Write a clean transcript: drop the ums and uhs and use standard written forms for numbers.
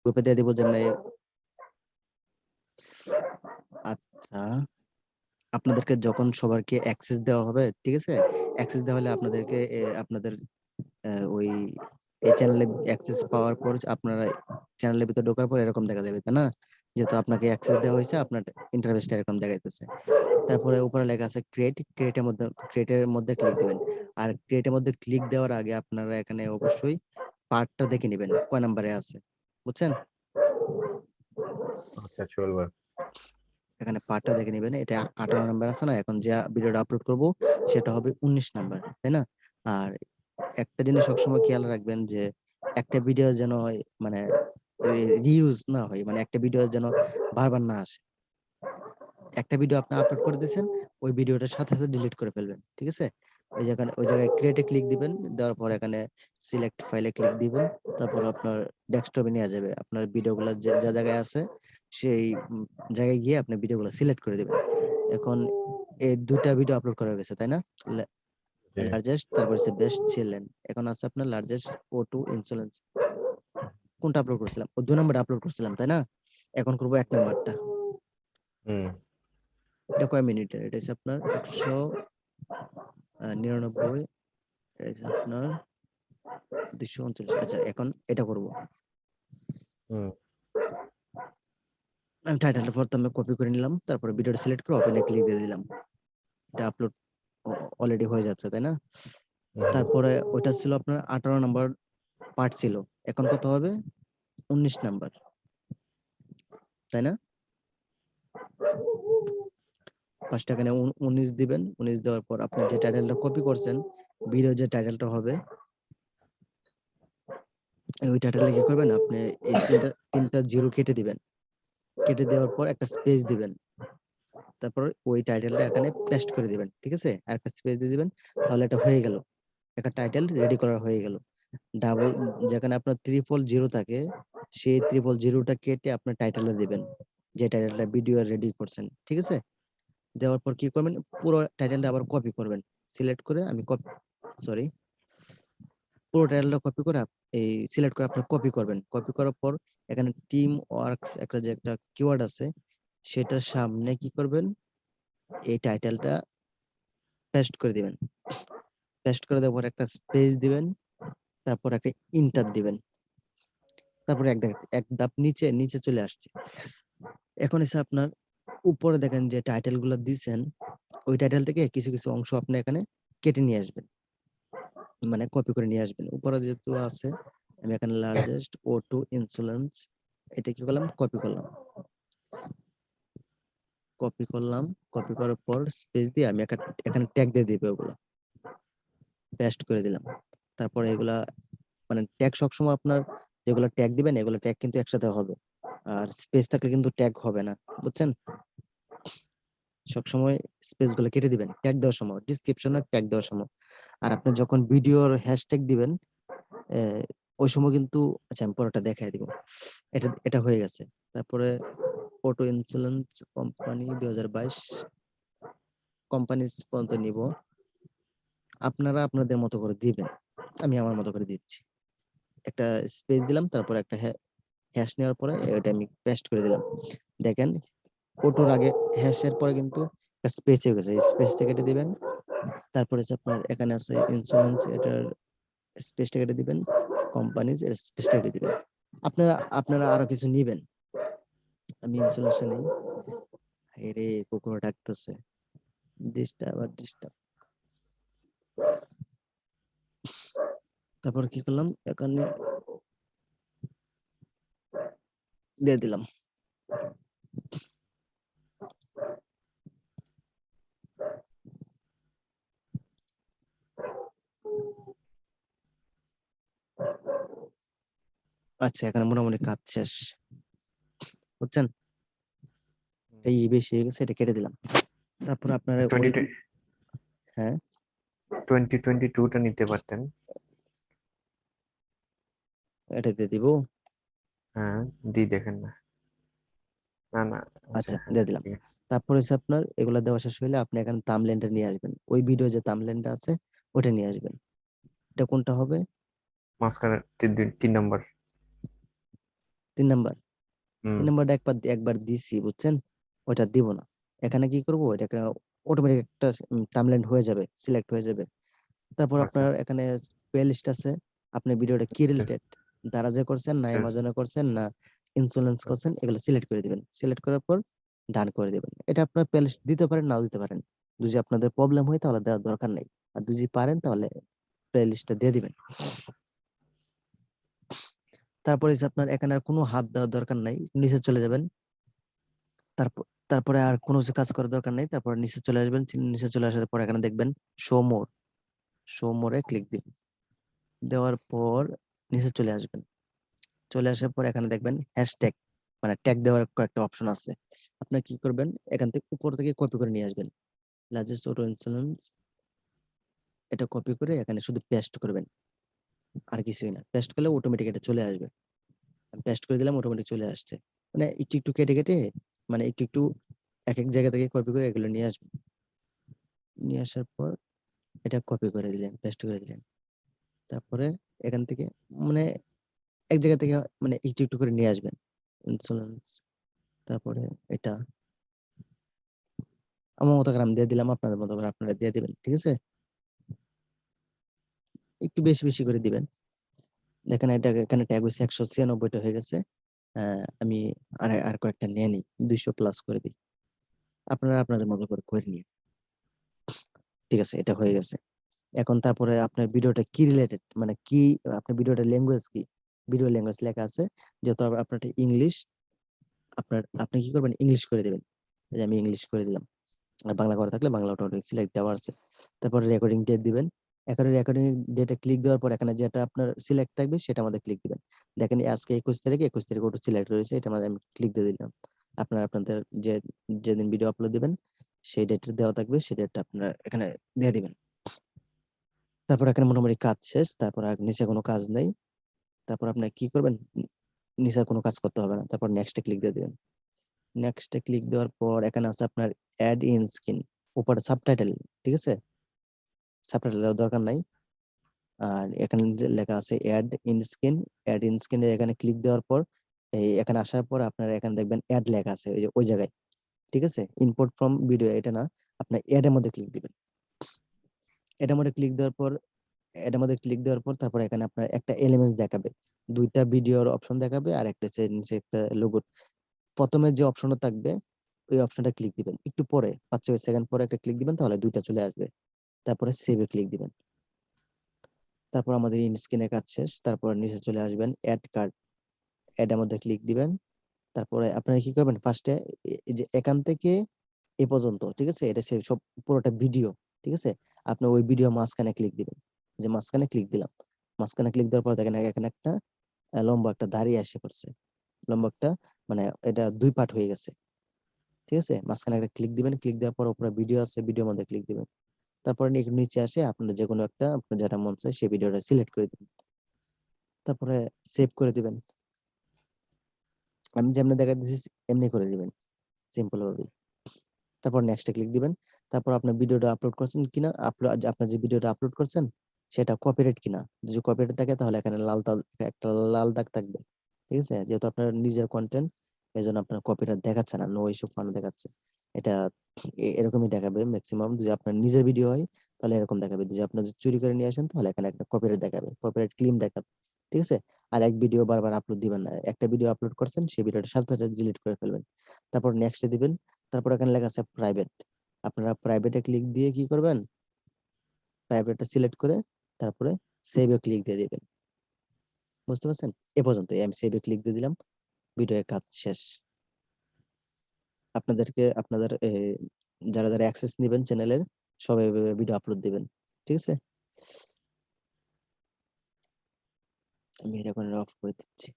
গ্রুপে দিয়ে দিব যেমন আচ্ছা আপনাদেরকে যখন সবারকে অ্যাক্সেস দেওয়া হবে, ঠিক আছে, অ্যাক্সেস দেওয়া হলে আপনাদেরকে আপনাদের ওই এই চ্যানেলে অ্যাক্সেস পাওয়ার পর আপনারা চ্যানেলের ভিতরে ঢোকার পর এরকম দেখা যাবে, তাই না? যেহেতু আপনাকে অ্যাক্সেস দেওয়া হয়েছে, আপনার ইন্টারফেসটা এরকম দেখাইতেছে। তারপরে উপরে লেখা আছে ক্রিয়েটের মধ্যে ক্লিক দিবেন। আর ক্রিয়েটের মধ্যে ক্লিক দেওয়ার আগে আপনারা এখানে অবশ্যই পার্টটা দেখে নেবেন কয় নাম্বারে আছে, বুঝছেন? আচ্ছা চলবে। এখানে পার্টটা দেখে নেবেন, এটা 18 নাম্বার আছে না, এখন যে ভিডিওটা আপলোড করব সেটা হবে 19 নাম্বার, তাই না? আর একটা জিনিস সবসময় খেয়াল রাখবেন যে একটা ভিডিও যেন মানে রিইউজ না হয়, মানে একটা ভিডিও যেন বারবার না আসে। একটা ভিডিও আপনি আপলোড করে দিয়েছেন, ওই ভিডিওটার সাথে সাথে ডিলিট করে ফেলবেন, ঠিক আছে? ওই জায়গায় ক্রিয়েটে ক্লিক দিবেন, দেওয়ার পর এখানে সিলেক্ট ফাইলে ক্লিক দিবেন, তারপর আপনার ডেস্কটপে নিয়ে যাবে, আপনার ভিডিওগুলো যে যা জায়গায় আছে সেই জায়গায় গিয়ে আপনি ভিডিওগুলো সিলেক্ট করে দিবেন। এখন এই দুটা ভিডিও আপলোড করা হয়ে গেছে, তাই না? লার্জেস্ট, তারপর হচ্ছে বেস্ট ছিলেন, এখন আছে আপনার লার্জেস্ট O2 ইনসুলেন্স। কোনটা আপলোড করছিলাম? ও 2 নম্বরটা আপলোড করছিলাম, তাই না? এখন করব 1 নাম্বারটা। এটা কয় মিনিটের? এটা হচ্ছে আপনার 199, এটা হচ্ছে আপনার 239। আচ্ছা এখন এটা করব। আমি টাইটেলটা প্রথমে কপি করে নিলাম, তারপরে ভিডিওটা সিলেক্ট করে ওপেনে ক্লিক দিয়ে দিলাম। এটা আপলোড অলরেডি হয়ে যাচ্ছে, তাই না? তারপরে ওইটা ছিল আপনার 18 নাম্বার পার্ট ছিল, এখন কত হবে? 19 নাম্বার, তাই না? ফার্স্ট এখানে 19 দিবেন, 19 দেওয়ার পর আপনি যে টাইটেলটা কপি করছেন, ভিডিও যে টাইটেলটা হবে, ওই টাইটেলে কি করবেন আপনি? এই তিনটা জিরো কেটে দিবেন, কেটে দেওয়ার পর একটা স্পেস দিবেন, তারপর ওই টাইটেলটা এখানে পেস্ট করে দিবেন, ঠিক আছে? আর একটা স্পেস দিয়ে দিবেন, তাহলে এটা হয়ে গেল, একটা টাইটেল রেডি করা হয়ে গেল। ডাবল যেখানে আপনার 000 থাকে, সেই 000টা কেটে আপনার টাইটেলে দিবেন, যে টাইটেলটা ভিডিও রেডি করছেন, ঠিক আছে? দেওয়ার পর কি করবেন? পুরো টাইটেলটা আবার কপি করবেন, সিলেক্ট করে আমি সরি পুরো টাইটেলটা কপি করে এই সিলেক্ট করে আপনি কপি করবেন। কপি করার পর এখানে টিম ওয়ার্কস একটা যে একটা কিওয়ার্ড আছে, সেটার সামনে কি করবেন? এই টাইটেলটা পেস্ট করে দিবেন। পেস্ট করে দেওয়ার পর একটা স্পেস দিবেন, তারপর একটা ইন্টার দিবেন, তারপর এক ধাপ নিচে নিচে চলে আসছে। এখন এসে আপনার উপরে দেখেন যে টাইটেল গুলো দিয়েছেন, ওই টাইটেল থেকে কিছু কিছু অংশ আপনি এখানে কেটে নিয়ে আসবেন, মানে কপি করে নিয়ে আসবেন। উপরে যেহেতু আছে, আমি এখানে লার্জেস্ট O2 ইনসুলেন্স, এটা কি করলাম? কপি করলাম। কপি করার পর স্পেস দিয়ে আমি এখানে ট্যাগ দিয়ে দিব, ওগুলো পেস্ট করে দিলাম। তারপরে এগুলা মানে ট্যাগ সবসময় আপনার যেগুলো ট্যাগ দিবেন, এগুলো ট্যাগ কিন্তু একসাথে হবে, আর স্পেস থাকলে কিন্তু ট্যাগ হবে না, বুঝছেন? সবসময় স্পেস গুলো কেটে দিবেন ট্যাগ দেওয়ার সময়, ডিসক্রিপশনে ট্যাগ দেওয়ার সময়। আর আপনি যখন ভিডিওর হ্যাশট্যাগ দিবেন, ওই সময় কিন্তু, আচ্ছা আমি পরেরটা দেখাই দিব। এটা হয়ে গেছে। তারপরে অটো ইন্স্যুরেন্স কোম্পানি 2022 কোম্পানিজ পর্যন্ত নিব, আপনারা আপনাদের মতো করে দিবেন, আমি আমার মতো করে দিচ্ছি। একটা স্পেস দিলাম, তারপর একটা হ্যাশ নেওয়ার পরে এটা আমি পেস্ট করে দিলাম। দেখেন অটোর আগে হ্যাশের পরে কিন্তু একটা স্পেস হয়ে গেছে, স্পেসটা কেটে দিবেন। তারপরে হচ্ছে আপনার এখানে আছে ইন্স্যুরেন্স, এটার স্পেসটা কেটে দিবেন, কোম্পানিজ এর স্পেসটা কেটে দিবেন। আপনারা আপনারা আরো কিছু নিবেন, আমি ইন্স্যুরেন্সটা নেই। রে কুকুর ডাকতেছে, ডিস্টার্ব। তারপর কি করলাম? এখানে দিয়ে দিলাম। আচ্ছা এখানে মোটামুটি কাজ শেষ, বুঝছেন? এই বেশি হয়ে গেছে, এটা কেটে দিলাম। তারপর আপনারা ওই, হ্যাঁ 2022টা নিতে পারতেন। এটা দিয়ে দিব। হ্যাঁ দেখেন না। না না, আচ্ছা আচ্ছা হ্যাঁ দিয়ে দিলাম। ঠিক আছে। তারপর হচ্ছে আপনার এগুলা দেওয়া শেষ হইলে আপনি এখানে থাম্বনেলটা নিয়ে আসবেন, ওই ভিডিও যে থাম্বনেলটা আছে ওটা নিয়ে আসবেন। এটা কোনটা হবে? মাঝখানে 3 নম্বর। 3 নাম্বার। 3 হুম নাম্বারটা একবার দিছি বুঝছেন? ওইটা দিব না। এখানে কি করব? এটাকে অটোমেটিক একটা থাম্বনেইল হয়ে যাবে, সিলেক্ট হয়ে যাবে। তারপর আচ্ছা আপনার এখানে প্লেলিস্ট আছে। আপনি ভিডিওটা কি আচ্ছা রিলেটেড? দারাজে করছেন না আচ্ছা অ্যামাজনে করছেন না ইন্স্যুরেন্স আচ্ছা। করছেন এগুলো সিলেক্ট করে দিবেন। সিলেক্ট করার পর ডান করে দিবেন। এটা আপনার প্লেলিস্ট দিতে পারেন নাও দিতে পারেন। যদি আপনাদের প্রবলেম হয় তাহলে দেওয়ার দরকার নাই। আর যদি পারেন তাহলে প্লেলিস্টটা দিয়ে দিবেন। তারপরে হচ্ছে আপনার এখানে আর কোনো হাত দেওয়ার দরকার নাই। নিচে চলে যাবেন। তারপরে আর কোনো কিছু কাজ করার দরকার নাই। তারপরে নিচে চলে আসবেন। নিচে চলে আসার পর এখানে দেখবেন শো মোর। শো মোরে ক্লিক দিবেন। দেওয়ার পর নিচে চলে আসবেন। চলে আসার পর এখানে দেখবেন হ্যাশট্যাগ মানে ট্যাগ দেওয়ার কয়েকটা অপশন আছে। আপনি কি করবেন? এখান থেকে উপর থেকে কপি করে নিয়ে আসবেন। লার্জেস্ট অটো ইন্স্যুরেন্স এটা কপি করে এখানে শুধু পেস্ট করবেন। আর কিছুই না। পেস্ট করলে অটোমেটিক এটা চলে আসবে। আমি পেস্ট করে দিলাম অটোমেটিক চলে আসছে। মানে একটু একটু কেটে কেটে মানে একটু একটু এক এক জায়গা থেকে কপি করে এগুলো নিয়ে আসবেন। নিয়ে আসার পর এটা কপি করে দিলেন, পেস্ট করে দিলেন। তারপরে এখান থেকে মানে এক জায়গা থেকে মানে একটু একটু করে নিয়ে আসবেন। ইন্স্যুরেন্স তারপরে এটা আমার মতো করে আমি দিয়ে দিলাম, আপনাদের মতো করে আপনারা দিয়ে দিবেন। ঠিক আছে? একটু বেশি বেশি করে দিবেন। দেখেন এটা এখানে ট্যাগ হয়েছে 196টা হয়ে গেছে। আমি আর কয়েকটা নিয়ে নিই, 200 প্লাস করে দিই। আপনারা আপনাদের মতো করে নিন। ঠিক আছে, এটা হয়ে গেছে। এখন তারপরে আপনার ভিডিওটা কি রিলেটেড মানে কি আপনার ভিডিওটা ল্যাঙ্গুয়েজ কি? ভিডিও ল্যাঙ্গুয়েজ লেখা আছে। যেহেতু আপনার ইংলিশ, আপনি কি করবেন? ইংলিশ করে দিবেন। এই যে আমি ইংলিশ করে দিলাম। আর বাংলা করা থাকলে বাংলা অটোমেটিক সিলেক্ট দেওয়া আছে। তারপরে রেকর্ডিং ডেট দিবেন। এখানে রেকর্ডিং ডেটে ক্লিক দেওয়ার পর এখানে যেটা আপনার সিলেক্ট থাকবে সেটা আমাদের ক্লিক দিবেন। দেখেন আজকে 21 তারিখ অটো সিলেক্ট রয়েছে, এটা আমাদের আমি ক্লিক দিয়ে দিলাম। আপনাদের যে যেদিন ভিডিও আপলোড দিবেন সেই ডেটটা দেওয়া থাকবে, সেই ডেটটা আপনারা এখানে দিয়ে দিবেন। তারপর এখানে মোটামুটি কাজ শেষ। তারপর আর নিচে কোনো কাজ নেই। তারপর আপনি কি করবেন? নিচে কোনো কাজ করতে হবে না। তারপর নেক্সটে ক্লিক দিয়ে দিবেন। নেক্সটে ক্লিক দেওয়ার পর এখানে আছে আপনার অ্যাড ইন স্ক্রিন, উপরে সাবটাইটেল। ঠিক আছে? সাবটাইটেল দেওয়ার দরকার নাই। আর এখানে যে লেখা আছে অ্যাড ইন স্ক্রিন এখানে ক্লিক দেওয়ার পর এখানে আসার পর আপনারা এখানে দেখবেন অ্যাড লেখা আছে ওই যে ওই জায়গায়। ঠিক আছে? ইম্পোর্ট ফ্রম ভিডিও এটা না, আপনার অ্যাড এর মধ্যে ক্লিক দিবেন। এটার মধ্যে ক্লিক দেওয়ার পর তারপর এখানে আপনার একটা এলিমেন্টস দেখাবে। দুইটা ভিডিওর অপশন দেখাবে আর একটা হচ্ছে নিচে একটা লোগো। প্রথমে যে অপশনটা থাকবে ওই অপশনটা ক্লিক দিবেন। একটু পরে 5-6 সেকেন্ড পরে একটা ক্লিক দিবেন, তাহলে দুইটা চলে আসবে। তারপরে সেভ এ ক্লিক দিবেন। তারপর আমাদের ইন স্ক্রিনে কাজ শেষ। তারপর নিচে চলে আসবেন অ্যাড কার্ড। অ্যাড এর মধ্যে ক্লিক দিবেন। তারপরে আপনারা কি করবেন? ফার্স্টে এই যে এখান থেকে এ পর্যন্ত, ঠিক আছে? এটা সব পুরোটা ভিডিও। ঠিক আছে? আপনি ওই ভিডিও মাঝখানে ক্লিক দিবেন। যে মাঝখানে ক্লিক দিলাম। মাঝখানে ক্লিক দেওয়ার পর দেখেন এখানে একটা লম্বা একটা দাড়ি এসে পড়ছে। লম্বা একটা মানে এটা 2 পার্ট হয়ে গেছে। ঠিক আছে? মাঝখানে একটা ক্লিক দিবেন। ক্লিক দেওয়ার পর উপরে ভিডিও আছে, ভিডিওর মধ্যে ক্লিক দিবেন। তারপরে নিচে আসে আপনার যেকোনো একটা আপনার যেটা মন চায় সেই ভিডিওটা সিলেক্ট করে দিবেন। তারপরে সেভ করে দিবেন। আমি যেমনি দেখা দিচ্ছি এমনি করে দিবেন সিম্পল ভাবে। তারপর নেক্সট এ ক্লিক দিবেন। তারপর আপনার ভিডিওটা আপলোড করছেন কিনা, আপনার যে ভিডিওটা আপলোড করছেন সেটা কপিরাইট কিনা। যদি কপিরাইট থাকে তাহলে এখানে একটা লাল দাগ থাকবে। ঠিক আছে? যেহেতু আপনার নিজের কন্টেন্ট এজন্য আপনার কপিরাইট দেখাচ্ছে না, নো ইস্যু ফান্ড দেখাচ্ছে। এটা এরকমই দেখাবে ম্যাক্সিমাম। যদি আপনার নিজের ভিডিও হয় তাহলে এরকম দেখাবে। যদি আপনার চুরি করে নিয়ে আসেন তাহলে এখানে একটা কপিরাইট দেখাবে, কপিরাইট ক্লেম দেখাবে। ঠিক আছে? আর এক ভিডিও বারবার আপলোড দিবেন না। একটা ভিডিও আপলোড করছেন সেই ভিডিওটা সাথে সাথে ডিলিট করে ফেলবেন। তারপর নেক্সট এ দিবেন। তারপর এখানে লেখা আছে প্রাইভেট। আপনারা প্রাইভেটে ক্লিক দিয়ে কি করবেন? প্রাইভেটটা সিলেক্ট করে তারপরে সেভ এ ক্লিক দিয়ে দিবেন। বুঝতে পারছেন? এ পর্যন্তই। আমি সেভ এ ক্লিক দিয়ে দিলাম। ভিডিওর কাজ শেষ। আপনাদের যারা অ্যাক্সেস নিবেন চ্যানেলের সবাই এভাবে ভিডিও আপলোড দিবেন। ঠিক আছে? আমি এটা এখন অফ করে দিচ্ছি।